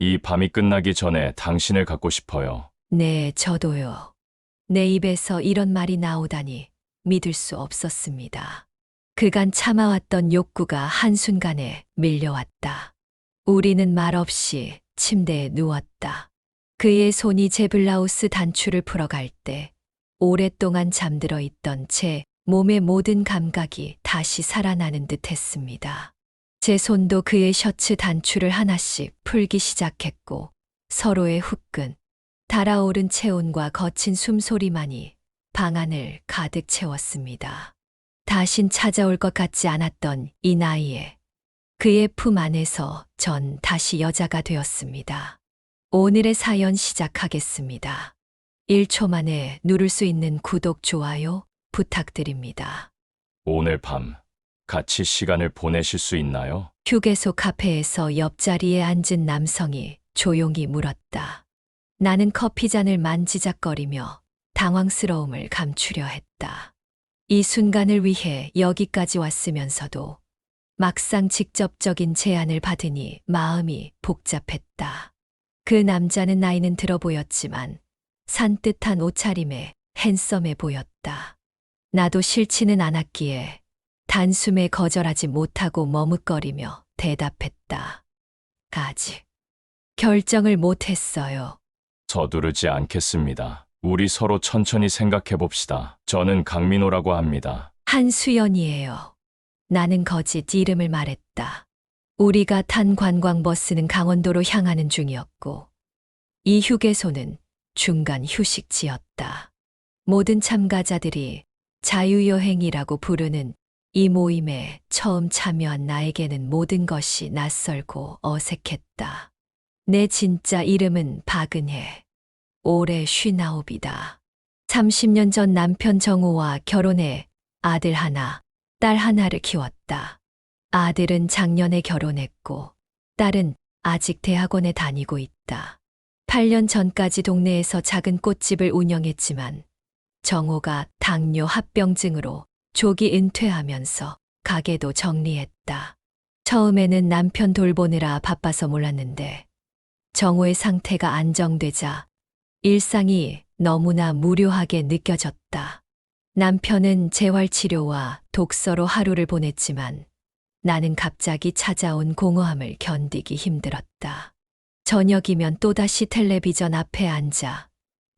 이 밤이 끝나기 전에 당신을 갖고 싶어요. 네, 저도요. 내 입에서 이런 말이 나오다니 믿을 수 없었습니다. 그간 참아왔던 욕구가 한순간에 밀려왔다. 우리는 말없이 침대에 누웠다. 그의 손이 제 블라우스 단추를 풀어갈 때 오랫동안 잠들어 있던 제 몸의 모든 감각이 다시 살아나는 듯 했습니다. 제 손도 그의 셔츠 단추를 하나씩 풀기 시작했고 서로의 후끈, 달아오른 체온과 거친 숨소리만이 방 안을 가득 채웠습니다. 다신 찾아올 것 같지 않았던 이 나이에 그의 품 안에서 전 다시 여자가 되었습니다. 오늘의 사연 시작하겠습니다. 1초 만에 누를 수 있는 구독, 좋아요 부탁드립니다. 오늘 밤 같이 시간을 보내실 수 있나요? 휴게소 카페에서 옆자리에 앉은 남성이 조용히 물었다. 나는 커피잔을 만지작거리며 당황스러움을 감추려 했다. 이 순간을 위해 여기까지 왔으면서도 막상 직접적인 제안을 받으니 마음이 복잡했다. 그 남자는 나이는 들어 보였지만 산뜻한 옷차림에 핸섬해 보였다. 나도 싫지는 않았기에 단숨에 거절하지 못하고 머뭇거리며 대답했다. 아직 결정을 못했어요. 서두르지 않겠습니다. 우리 서로 천천히 생각해 봅시다. 저는 강민호라고 합니다. 한수연이에요. 나는 거짓 이름을 말했다. 우리가 탄 관광버스는 강원도로 향하는 중이었고 이 휴게소는 중간 휴식지였다. 모든 참가자들이 자유여행이라고 부르는 이 모임에 처음 참여한 나에게는 모든 것이 낯설고 어색했다. 내 진짜 이름은 박은혜. 올해 59이다. 30년 전 남편 정우와 결혼해 아들 하나, 딸 하나를 키웠다. 아들은 작년에 결혼했고 딸은 아직 대학원에 다니고 있다. 8년 전까지 동네에서 작은 꽃집을 운영했지만 정호가 당뇨 합병증으로 조기 은퇴하면서 가게도 정리했다. 처음에는 남편 돌보느라 바빠서 몰랐는데 정호의 상태가 안정되자 일상이 너무나 무료하게 느껴졌다. 남편은 재활치료와 독서로 하루를 보냈지만 나는 갑자기 찾아온 공허함을 견디기 힘들었다. 저녁이면 또다시 텔레비전 앞에 앉아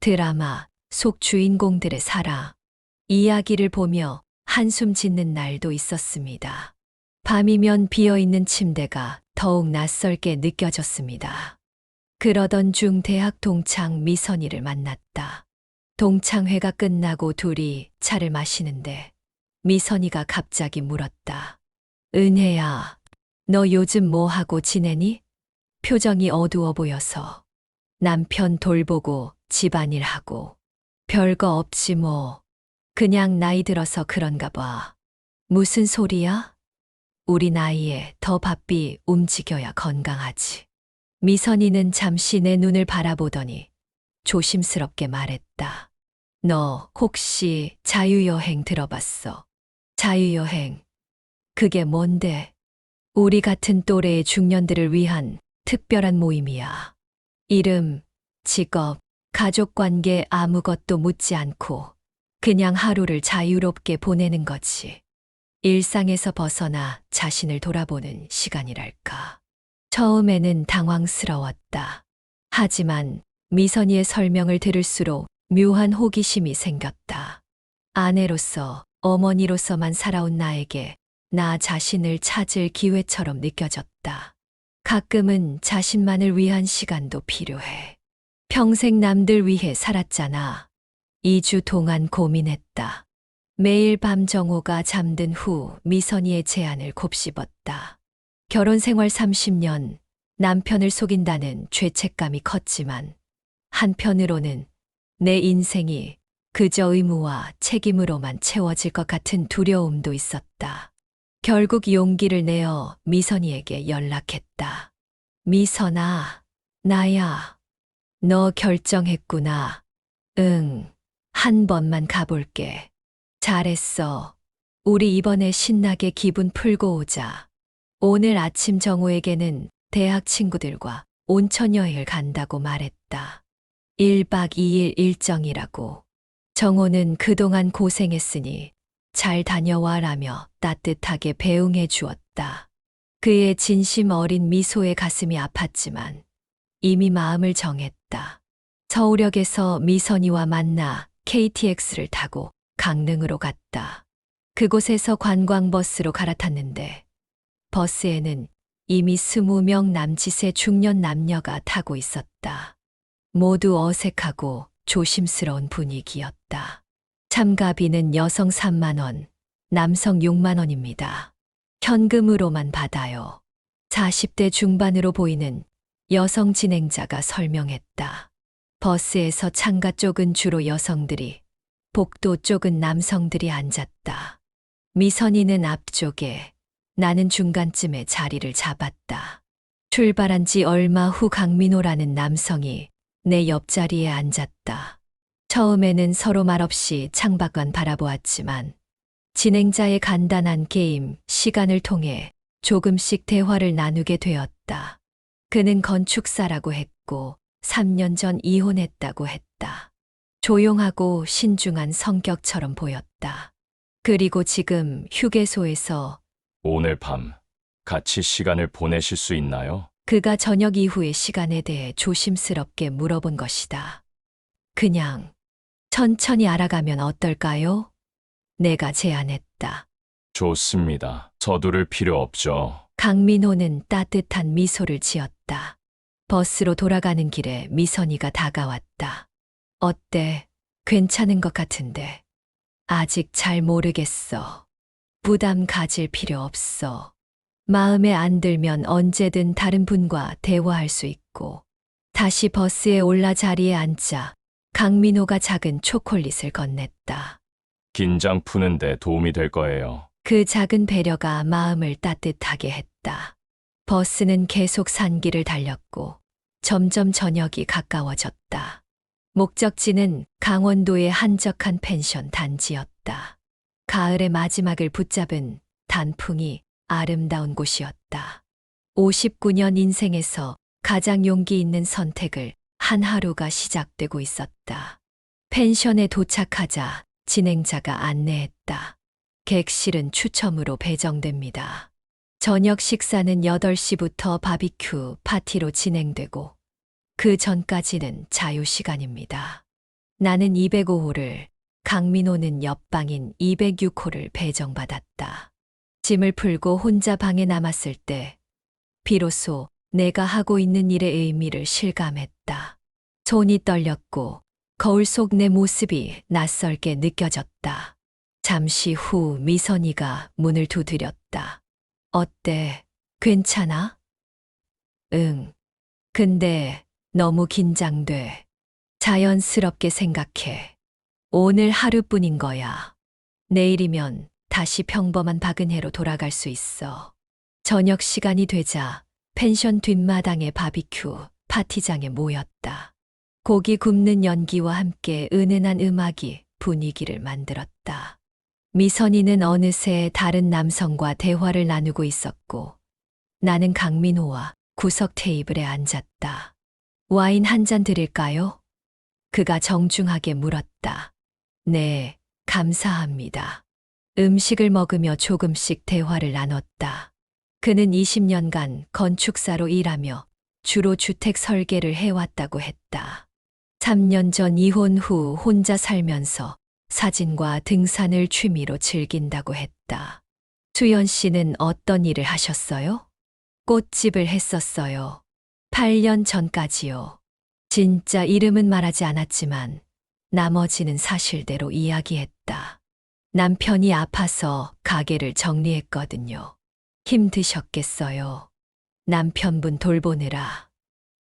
드라마 속 주인공들의 살아 이야기를 보며 한숨 짓는 날도 있었습니다. 밤이면 비어있는 침대가 더욱 낯설게 느껴졌습니다. 그러던 중 대학 동창 미선이를 만났다. 동창회가 끝나고 둘이 차를 마시는데 미선이가 갑자기 물었다. 은혜야, 너 요즘 뭐 하고 지내니? 표정이 어두워 보여서. 남편 돌보고 집안일하고. 별거 없지 뭐. 그냥 나이 들어서 그런가 봐. 무슨 소리야? 우리 나이에 더 바삐 움직여야 건강하지. 미선이는 잠시 내 눈을 바라보더니 조심스럽게 말했다. 너 혹시 자유여행 들어봤어? 자유여행. 그게 뭔데? 우리 같은 또래의 중년들을 위한 특별한 모임이야. 이름, 직업, 가족관계 아무것도 묻지 않고 그냥 하루를 자유롭게 보내는 거지. 일상에서 벗어나 자신을 돌아보는 시간이랄까. 처음에는 당황스러웠다. 하지만 미선이의 설명을 들을수록 묘한 호기심이 생겼다. 아내로서, 어머니로서만 살아온 나에게 나 자신을 찾을 기회처럼 느껴졌다. 가끔은 자신만을 위한 시간도 필요해. 평생 남들 위해 살았잖아. 2주 동안 고민했다. 매일 밤 정호가 잠든 후 미선이의 제안을 곱씹었다. 결혼 생활 30년, 남편을 속인다는 죄책감이 컸지만 한편으로는 내 인생이 그저 의무와 책임으로만 채워질 것 같은 두려움도 있었다. 결국 용기를 내어 미선이에게 연락했다. 미선아, 나야. 너 결정했구나. 응, 한 번만 가볼게. 잘했어. 우리 이번에 신나게 기분 풀고 오자. 오늘 아침 정우에게는 대학 친구들과 온천 여행을 간다고 말했다. 1박 2일 일정이라고. 정호는 그동안 고생했으니 잘 다녀와라며 따뜻하게 배웅해 주었다. 그의 진심 어린 미소에 가슴이 아팠지만 이미 마음을 정했다. 서울역에서 미선이와 만나 KTX를 타고 강릉으로 갔다. 그곳에서 관광버스로 갈아탔는데 버스에는 이미 20명 남짓의 중년 남녀가 타고 있었다. 모두 어색하고 조심스러운 분위기였다. 참가비는 여성 3만 원, 남성 6만 원입니다. 현금으로만 받아요. 40대 중반으로 보이는 여성 진행자가 설명했다. 버스에서 창가 쪽은 주로 여성들이, 복도 쪽은 남성들이 앉았다. 미선이는 앞쪽에, 나는 중간쯤에 자리를 잡았다. 출발한 지 얼마 후 강민호라는 남성이 내 옆자리에 앉았다. 처음에는 서로 말없이 창밖만 바라보았지만 진행자의 간단한 게임, 시간을 통해 조금씩 대화를 나누게 되었다. 그는 건축사라고 했고 3년 전 이혼했다고 했다. 조용하고 신중한 성격처럼 보였다. 그리고 지금 휴게소에서 오늘 밤 같이 시간을 보내실 수 있나요? 그가 저녁 이후의 시간에 대해 조심스럽게 물어본 것이다. 그냥 천천히 알아가면 어떨까요? 내가 제안했다. 좋습니다. 서두를 필요 없죠. 강민호는 따뜻한 미소를 지었다. 버스로 돌아가는 길에 미선이가 다가왔다. 어때? 괜찮은 것 같은데. 아직 잘 모르겠어. 부담 가질 필요 없어. 마음에 안 들면 언제든 다른 분과 대화할 수 있고. 다시 버스에 올라 자리에 앉자 강민호가 작은 초콜릿을 건넸다. 긴장 푸는데 도움이 될 거예요. 그 작은 배려가 마음을 따뜻하게 했다. 버스는 계속 산길을 달렸고 점점 저녁이 가까워졌다. 목적지는 강원도의 한적한 펜션 단지였다. 가을의 마지막을 붙잡은 단풍이 아름다운 곳이었다. 59년 인생에서 가장 용기 있는 선택을 한 하루가 시작되고 있었다. 펜션에 도착하자 진행자가 안내했다. 객실은 추첨으로 배정됩니다. 저녁 식사는 8시부터 바비큐 파티로 진행되고 그 전까지는 자유시간입니다. 나는 205호를, 강민호는 옆방인 206호를 배정받았다. 짐을 풀고 혼자 방에 남았을 때 비로소 내가 하고 있는 일의 의미를 실감했다. 손이 떨렸고 거울 속 내 모습이 낯설게 느껴졌다. 잠시 후 미선이가 문을 두드렸다. 어때? 괜찮아? 응. 근데 너무 긴장돼. 자연스럽게 생각해. 오늘 하루뿐인 거야. 내일이면 다시 평범한 박은혜로 돌아갈 수 있어. 저녁 시간이 되자 펜션 뒷마당의 바비큐 파티장에 모였다. 고기 굽는 연기와 함께 은은한 음악이 분위기를 만들었다. 미선이는 어느새 다른 남성과 대화를 나누고 있었고 나는 강민호와 구석 테이블에 앉았다. 와인 한 잔 드릴까요? 그가 정중하게 물었다. 네, 감사합니다. 음식을 먹으며 조금씩 대화를 나눴다. 그는 20년간 건축사로 일하며 주로 주택 설계를 해왔다고 했다. 3년 전 이혼 후 혼자 살면서 사진과 등산을 취미로 즐긴다고 했다. 수연 씨는 어떤 일을 하셨어요? 꽃집을 했었어요. 8년 전까지요. 진짜 이름은 말하지 않았지만 나머지는 사실대로 이야기했다. 남편이 아파서 가게를 정리했거든요. 힘드셨겠어요. 남편분 돌보느라.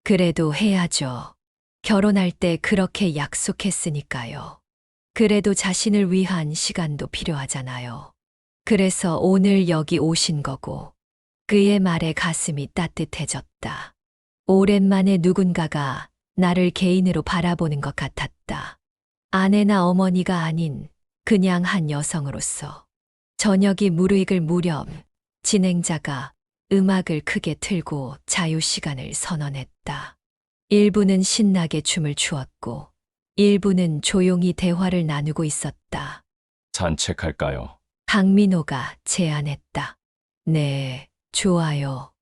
그래도 해야죠. 결혼할 때 그렇게 약속했으니까요. 그래도 자신을 위한 시간도 필요하잖아요. 그래서 오늘 여기 오신 거고. 그의 말에 가슴이 따뜻해졌다. 오랜만에 누군가가 나를 개인으로 바라보는 것 같았다. 아내나 어머니가 아닌 그냥 한 여성으로서. 저녁이 무르익을 무렵 진행자가 음악을 크게 틀고 자유시간을 선언했다. 일부는 신나게 춤을 추었고, 일부는 조용히 대화를 나누고 있었다. 산책할까요? 강민호가 제안했다. 네, 좋아요.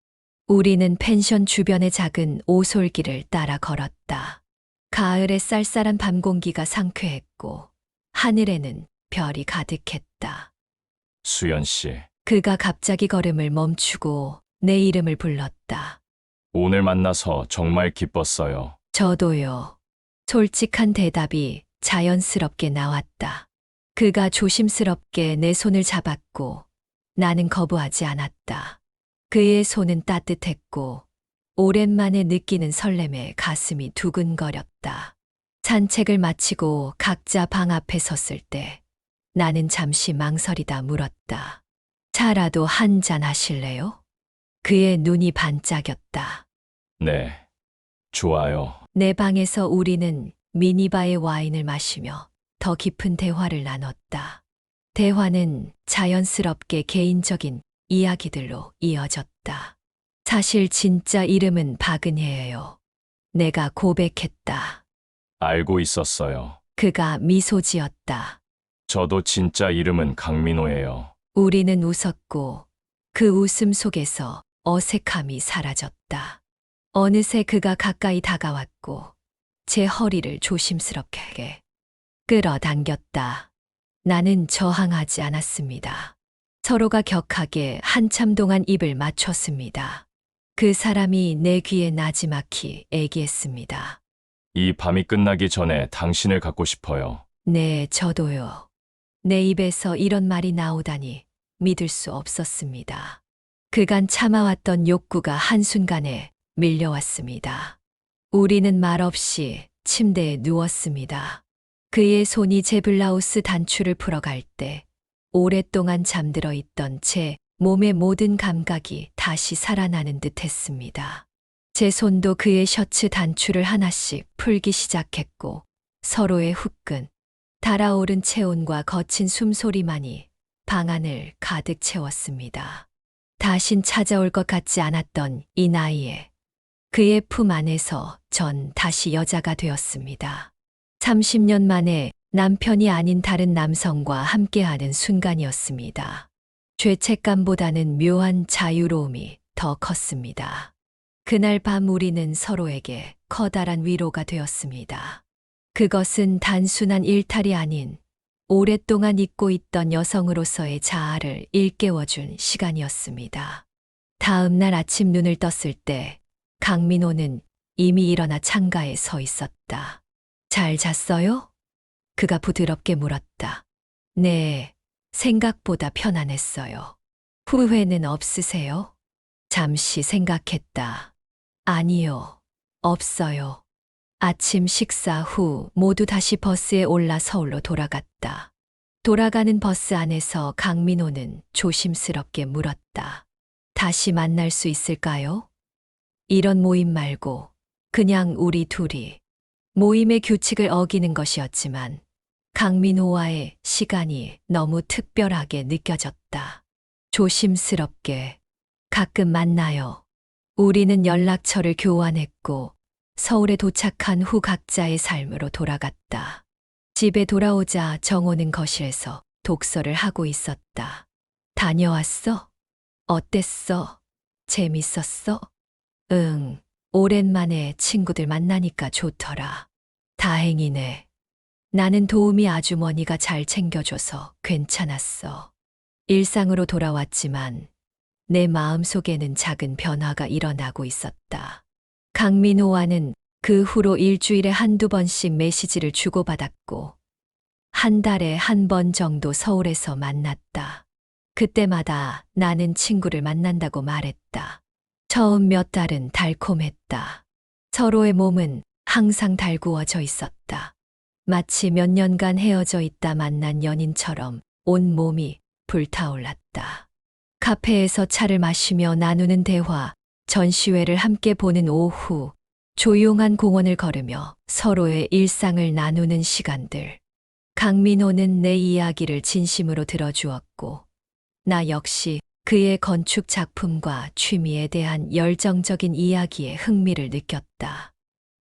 우리는 펜션 주변의 작은 오솔길을 따라 걸었다. 가을의 쌀쌀한 밤 공기가 상쾌했고, 하늘에는 별이 가득했다. 수연 씨, 그가 갑자기 걸음을 멈추고 내 이름을 불렀다. 오늘 만나서 정말 기뻤어요. 저도요. 솔직한 대답이 자연스럽게 나왔다. 그가 조심스럽게 내 손을 잡았고 나는 거부하지 않았다. 그의 손은 따뜻했고 오랜만에 느끼는 설렘에 가슴이 두근거렸다. 산책을 마치고 각자 방 앞에 섰을 때 나는 잠시 망설이다 물었다. 차라도 한 잔 하실래요? 그의 눈이 반짝였다. 네, 좋아요. 내 방에서 우리는 미니바의 와인을 마시며 더 깊은 대화를 나눴다. 대화는 자연스럽게 개인적인 이야기들로 이어졌다. 사실 진짜 이름은 박은혜예요. 내가 고백했다. 알고 있었어요. 그가 미소 지었다. 저도 진짜 이름은 강민호예요. 우리는 웃었고 그 웃음 속에서 어색함이 사라졌다. 어느새 그가 가까이 다가왔고 제 허리를 조심스럽게 끌어당겼다. 나는 저항하지 않았습니다. 서로가 격하게 한참 동안 입을 맞췄습니다. 그 사람이 내 귀에 나지막히 애기했습니다. 이 밤이 끝나기 전에 당신을 갖고 싶어요. 네, 저도요. 내 입에서 이런 말이 나오다니 믿을 수 없었습니다. 그간 참아왔던 욕구가 한순간에 밀려왔습니다. 우리는 말없이 침대에 누웠습니다. 그의 손이 제 블라우스 단추를 풀어갈 때 오랫동안 잠들어 있던 제 몸의 모든 감각이 다시 살아나는 듯 했습니다. 제 손도 그의 셔츠 단추를 하나씩 풀기 시작했고 서로의 후끈, 달아오른 체온과 거친 숨소리만이 방 안을 가득 채웠습니다. 다신 찾아올 것 같지 않았던 이 나이에 그의 품 안에서 전 다시 여자가 되었습니다. 30년 만에 남편이 아닌 다른 남성과 함께하는 순간이었습니다. 죄책감보다는 묘한 자유로움이 더 컸습니다. 그날 밤 우리는 서로에게 커다란 위로가 되었습니다. 그것은 단순한 일탈이 아닌 오랫동안 잊고 있던 여성으로서의 자아를 일깨워준 시간이었습니다. 다음 날 아침 눈을 떴을 때 강민호는 이미 일어나 창가에 서 있었다. 잘 잤어요? 그가 부드럽게 물었다. 네, 생각보다 편안했어요. 후회는 없으세요? 잠시 생각했다. 아니요, 없어요. 아침 식사 후 모두 다시 버스에 올라 서울로 돌아갔다. 돌아가는 버스 안에서 강민호는 조심스럽게 물었다. 다시 만날 수 있을까요? 이런 모임 말고 그냥 우리 둘이. 모임의 규칙을 어기는 것이었지만 강민호와의 시간이 너무 특별하게 느껴졌다. 조심스럽게 가끔 만나요. 우리는 연락처를 교환했고 서울에 도착한 후 각자의 삶으로 돌아갔다. 집에 돌아오자 정호는 거실에서 독서를 하고 있었다. 다녀왔어? 어땠어? 재밌었어? 응, 오랜만에 친구들 만나니까 좋더라. 다행이네. 나는 도우미 아주머니가 잘 챙겨줘서 괜찮았어. 일상으로 돌아왔지만 내 마음속에는 작은 변화가 일어나고 있었다. 강민호와는 그 후로 일주일에 한두 번씩 메시지를 주고받았고 한 달에 한 번 정도 서울에서 만났다. 그때마다 나는 친구를 만난다고 말했다. 처음 몇 달은 달콤했다. 서로의 몸은 항상 달구어져 있었다. 마치 몇 년간 헤어져 있다 만난 연인처럼 온 몸이 불타올랐다. 카페에서 차를 마시며 나누는 대화, 전시회를 함께 보는 오후, 조용한 공원을 걸으며 서로의 일상을 나누는 시간들. 강민호는 내 이야기를 진심으로 들어주었고, 나 역시 그의 건축 작품과 취미에 대한 열정적인 이야기에 흥미를 느꼈다.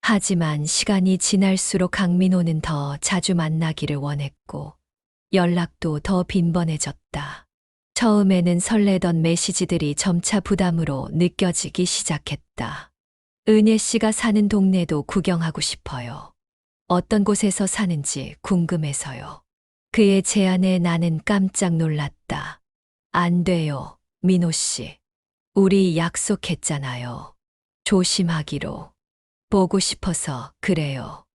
하지만 시간이 지날수록 강민호는 더 자주 만나기를 원했고 연락도 더 빈번해졌다. 처음에는 설레던 메시지들이 점차 부담으로 느껴지기 시작했다. 은혜 씨가 사는 동네도 구경하고 싶어요. 어떤 곳에서 사는지 궁금해서요. 그의 제안에 나는 깜짝 놀랐다. 안 돼요, 민호 씨. 우리 약속했잖아요. 조심하기로. 보고 싶어서 그래요.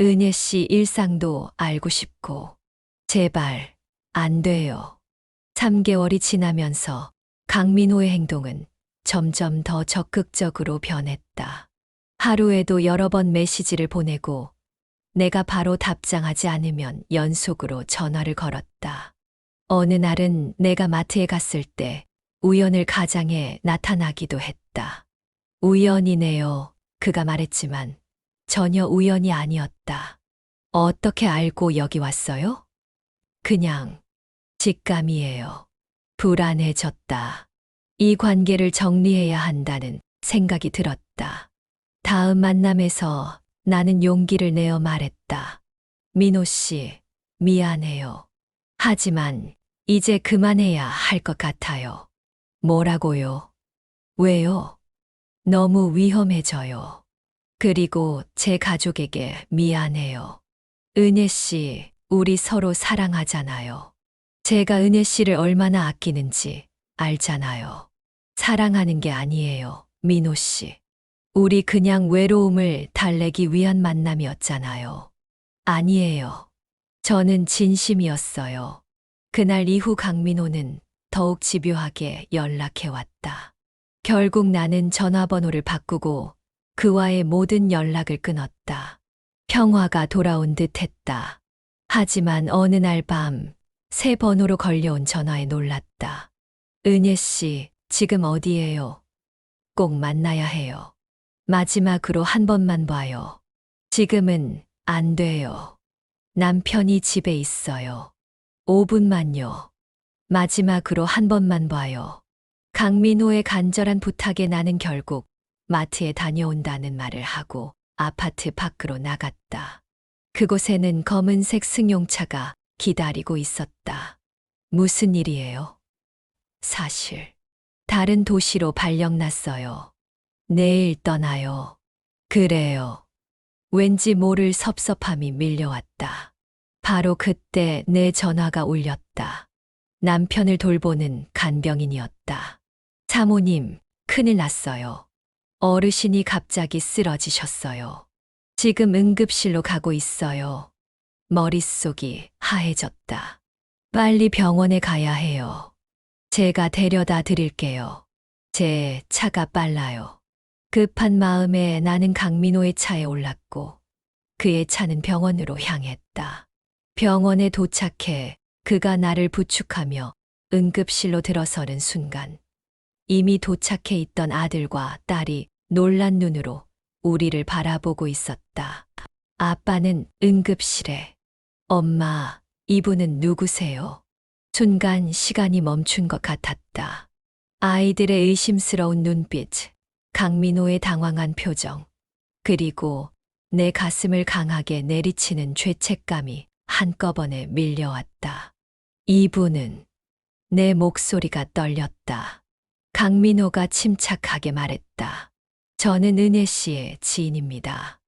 은혜 씨 일상도 알고 싶고. 제발, 안 돼요. 3개월이 지나면서 강민호의 행동은 점점 더 적극적으로 변했다. 하루에도 여러 번 메시지를 보내고 내가 바로 답장하지 않으면 연속으로 전화를 걸었다. 어느 날은 내가 마트에 갔을 때 우연을 가장에 나타나기도 했다. 우연이네요. 그가 말했지만 전혀 우연이 아니었다. 어떻게 알고 여기 왔어요? 그냥 직감이에요. 불안해졌다. 이 관계를 정리해야 한다는 생각이 들었다. 다음 만남에서 나는 용기를 내어 말했다. 민호 씨, 미안해요. 하지만 이제 그만해야 할 것 같아요. 뭐라고요? 왜요? 너무 위험해져요. 그리고 제 가족에게 미안해요. 은혜 씨, 우리 서로 사랑하잖아요. 제가 은혜 씨를 얼마나 아끼는지 알잖아요. 사랑하는 게 아니에요, 민호 씨. 우리 그냥 외로움을 달래기 위한 만남이었잖아요. 아니에요. 저는 진심이었어요. 그날 이후 강민호는 더욱 집요하게 연락해왔다. 결국 나는 전화번호를 바꾸고 그와의 모든 연락을 끊었다. 평화가 돌아온 듯 했다. 하지만 어느 날 밤, 새 번호로 걸려온 전화에 놀랐다. 은혜 씨, 지금 어디예요? 꼭 만나야 해요. 마지막으로 한 번만 봐요. 지금은 안 돼요. 남편이 집에 있어요. 5분만요. 마지막으로 한 번만 봐요. 강민호의 간절한 부탁에 나는 결국 마트에 다녀온다는 말을 하고 아파트 밖으로 나갔다. 그곳에는 검은색 승용차가 기다리고 있었다. 무슨 일이에요? 사실, 다른 도시로 발령났어요. 내일 떠나요. 그래요. 왠지 모를 섭섭함이 밀려왔다. 바로 그때 내 전화가 울렸다. 남편을 돌보는 간병인이었다. 사모님, 큰일 났어요. 어르신이 갑자기 쓰러지셨어요. 지금 응급실로 가고 있어요. 머릿속이 하얘졌다. 빨리 병원에 가야 해요. 제가 데려다 드릴게요. 제 차가 빨라요. 급한 마음에 나는 강민호의 차에 올랐고 그의 차는 병원으로 향했다. 병원에 도착해 그가 나를 부축하며 응급실로 들어서는 순간 이미 도착해 있던 아들과 딸이 놀란 눈으로 우리를 바라보고 있었다. 아빠는 응급실에. 엄마, 이분은 누구세요? 순간 시간이 멈춘 것 같았다. 아이들의 의심스러운 눈빛, 강민호의 당황한 표정, 그리고 내 가슴을 강하게 내리치는 죄책감이 한꺼번에 밀려왔다. 이분은 내 목소리가 떨렸다. 강민호가 침착하게 말했다. 저는 은혜 씨의 지인입니다.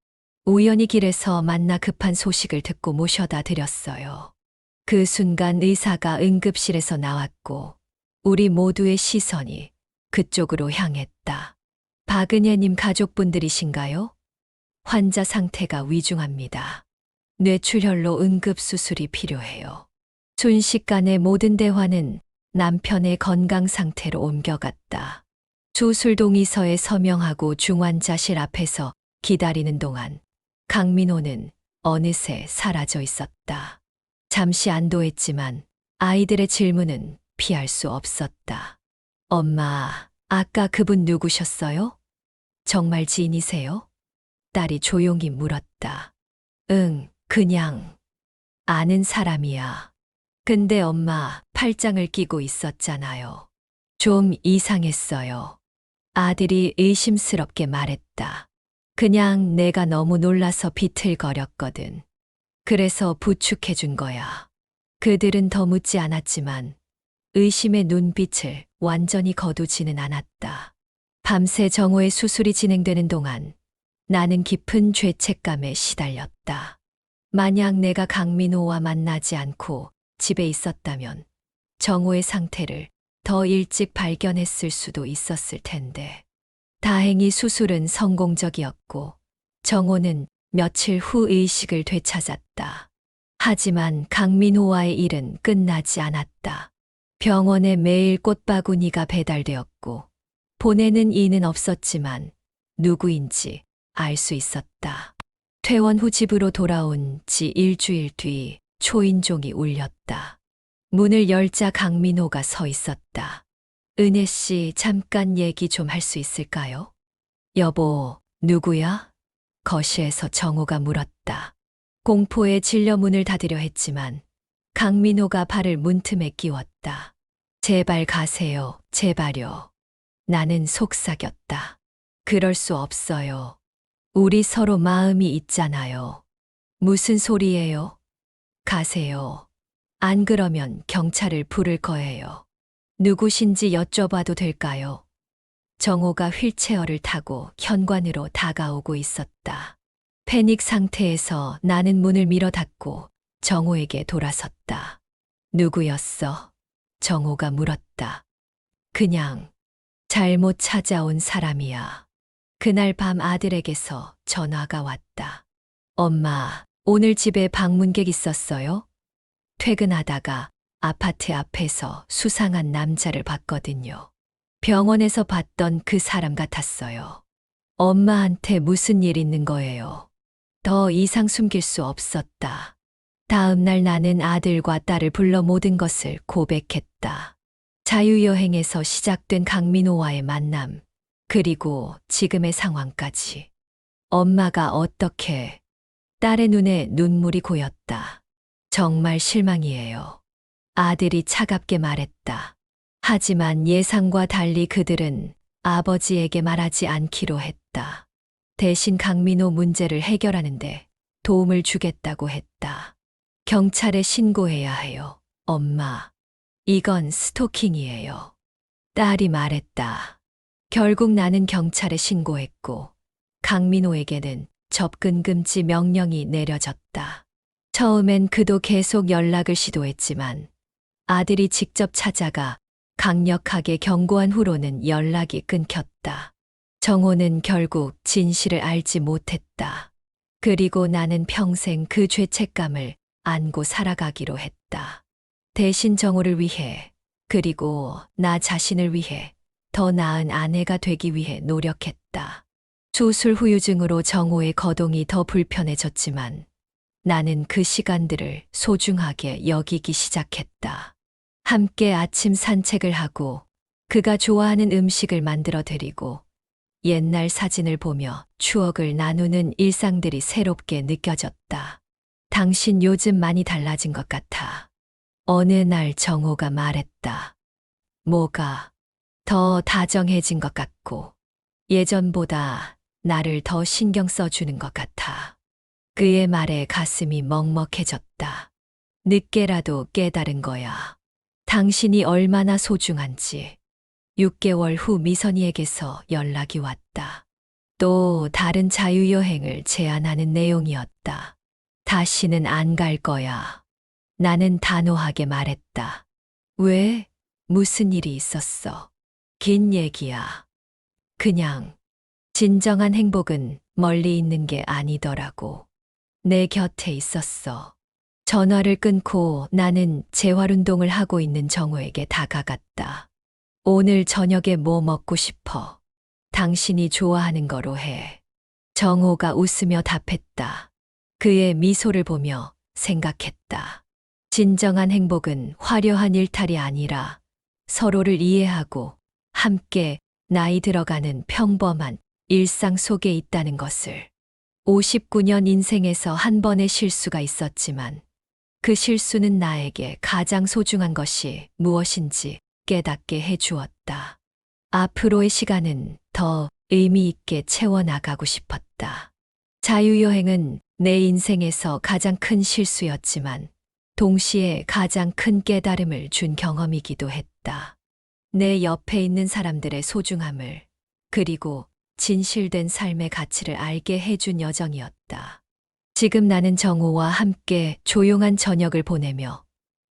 우연히 길에서 만나 급한 소식을 듣고 모셔다 드렸어요. 그 순간 의사가 응급실에서 나왔고 우리 모두의 시선이 그쪽으로 향했다. 박은혜님 가족분들이신가요? 환자 상태가 위중합니다. 뇌출혈로 응급수술이 필요해요. 순식간에 모든 대화는 남편의 건강 상태로 옮겨갔다. 수술 동의서에 서명하고 중환자실 앞에서 기다리는 동안 강민호는 어느새 사라져 있었다. 잠시 안도했지만 아이들의 질문은 피할 수 없었다. 엄마, 아까 그분 누구셨어요? 정말 지인이세요? 딸이 조용히 물었다. 응, 그냥 아는 사람이야. 근데 엄마 팔짱을 끼고 있었잖아요. 좀 이상했어요. 아들이 의심스럽게 말했다. 그냥 내가 너무 놀라서 비틀거렸거든. 그래서 부축해 준 거야. 그들은 더 묻지 않았지만 의심의 눈빛을 완전히 거두지는 않았다. 밤새 정호의 수술이 진행되는 동안 나는 깊은 죄책감에 시달렸다. 만약 내가 강민호와 만나지 않고 집에 있었다면 정호의 상태를 더 일찍 발견했을 수도 있었을 텐데. 다행히 수술은 성공적이었고 정호는 며칠 후 의식을 되찾았다. 하지만 강민호와의 일은 끝나지 않았다. 병원에 매일 꽃바구니가 배달되었고 보내는 이는 없었지만 누구인지 알 수 있었다. 퇴원 후 집으로 돌아온 지 일주일 뒤 초인종이 울렸다. 문을 열자 강민호가 서 있었다. 은혜 씨, 잠깐 얘기 좀 할 수 있을까요? 여보, 누구야? 거실에서 정호가 물었다. 공포에 질려 문을 닫으려 했지만 강민호가 발을 문틈에 끼웠다. 제발 가세요, 제발요. 나는 속삭였다. 그럴 수 없어요. 우리 서로 마음이 있잖아요. 무슨 소리예요? 가세요. 안 그러면 경찰을 부를 거예요. 누구신지 여쭤봐도 될까요? 정호가 휠체어를 타고 현관으로 다가오고 있었다. 패닉 상태에서 나는 문을 밀어 닫고 정호에게 돌아섰다. 누구였어? 정호가 물었다. 그냥 잘못 찾아온 사람이야. 그날 밤 아들에게서 전화가 왔다. 엄마, 오늘 집에 방문객 있었어요? 퇴근하다가 아파트 앞에서 수상한 남자를 봤거든요. 병원에서 봤던 그 사람 같았어요. 엄마한테 무슨 일 있는 거예요? 더 이상 숨길 수 없었다. 다음 날 나는 아들과 딸을 불러 모든 것을 고백했다. 자유여행에서 시작된 강민호와의 만남, 그리고 지금의 상황까지. 엄마가 어떻게... 딸의 눈에 눈물이 고였다. 정말 실망이에요. 아들이 차갑게 말했다. 하지만 예상과 달리 그들은 아버지에게 말하지 않기로 했다. 대신 강민호 문제를 해결하는데 도움을 주겠다고 했다. 경찰에 신고해야 해요, 엄마. 이건 스토킹이에요. 딸이 말했다. 결국 나는 경찰에 신고했고 강민호에게는 접근 금지 명령이 내려졌다. 처음엔 그도 계속 연락을 시도했지만 아들이 직접 찾아가 강력하게 경고한 후로는 연락이 끊겼다. 정호는 결국 진실을 알지 못했다. 그리고 나는 평생 그 죄책감을 안고 살아가기로 했다. 대신 정호를 위해, 그리고 나 자신을 위해 더 나은 아내가 되기 위해 노력했다. 수술 후유증으로 정호의 거동이 더 불편해졌지만 나는 그 시간들을 소중하게 여기기 시작했다. 함께 아침 산책을 하고 그가 좋아하는 음식을 만들어 드리고 옛날 사진을 보며 추억을 나누는 일상들이 새롭게 느껴졌다. 당신 요즘 많이 달라진 것 같아. 어느 날 정호가 말했다. 뭐가? 더 다정해진 것 같고 예전보다 나를 더 신경 써주는 것 같아. 그의 말에 가슴이 먹먹해졌다. 늦게라도 깨달은 거야. 당신이 얼마나 소중한지. 6개월 후 미선이에게서 연락이 왔다. 또 다른 자유여행을 제안하는 내용이었다. 다시는 안 갈 거야. 나는 단호하게 말했다. 왜? 무슨 일이 있었어? 긴 얘기야. 그냥 진정한 행복은 멀리 있는 게 아니더라고. 내 곁에 있었어. 전화를 끊고 나는 재활운동을 하고 있는 정호에게 다가갔다. 오늘 저녁에 뭐 먹고 싶어? 당신이 좋아하는 거로 해. 정호가 웃으며 답했다. 그의 미소를 보며 생각했다. 진정한 행복은 화려한 일탈이 아니라 서로를 이해하고 함께 나이 들어가는 평범한 일상 속에 있다는 것을. 59년 인생에서 한 번의 실수가 있었지만 그 실수는 나에게 가장 소중한 것이 무엇인지 깨닫게 해주었다. 있었다. 앞으로의 시간은 더 의미 있게 채워나가고 싶었다. 자유여행은 내 인생에서 가장 큰 실수였지만 동시에 가장 큰 깨달음을 준 경험이기도 했다. 내 옆에 있는 사람들의 소중함을, 그리고 진실된 삶의 가치를 알게 해준 여정이었다. 지금 나는 정호와 함께 조용한 저녁을 보내며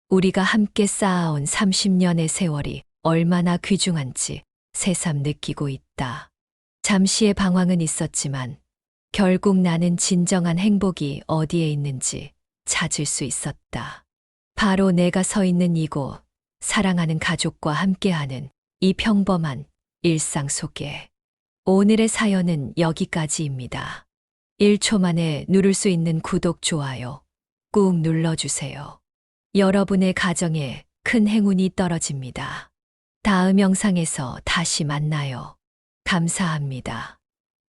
우리가 함께 쌓아온 30년의 세월이 얼마나 귀중한지 새삼 느끼고 있다. 잠시의 방황은 있었지만 결국 나는 진정한 행복이 어디에 있는지 찾을 수 있었다. 바로 내가 서 있는 이곳, 사랑하는 가족과 함께하는 이 평범한 일상 속에. 오늘의 사연은 여기까지입니다. 1초 만에 누를 수 있는 구독, 좋아요 꾹 눌러주세요. 여러분의 가정에 큰 행운이 떨어집니다. 다음 영상에서 다시 만나요. 감사합니다.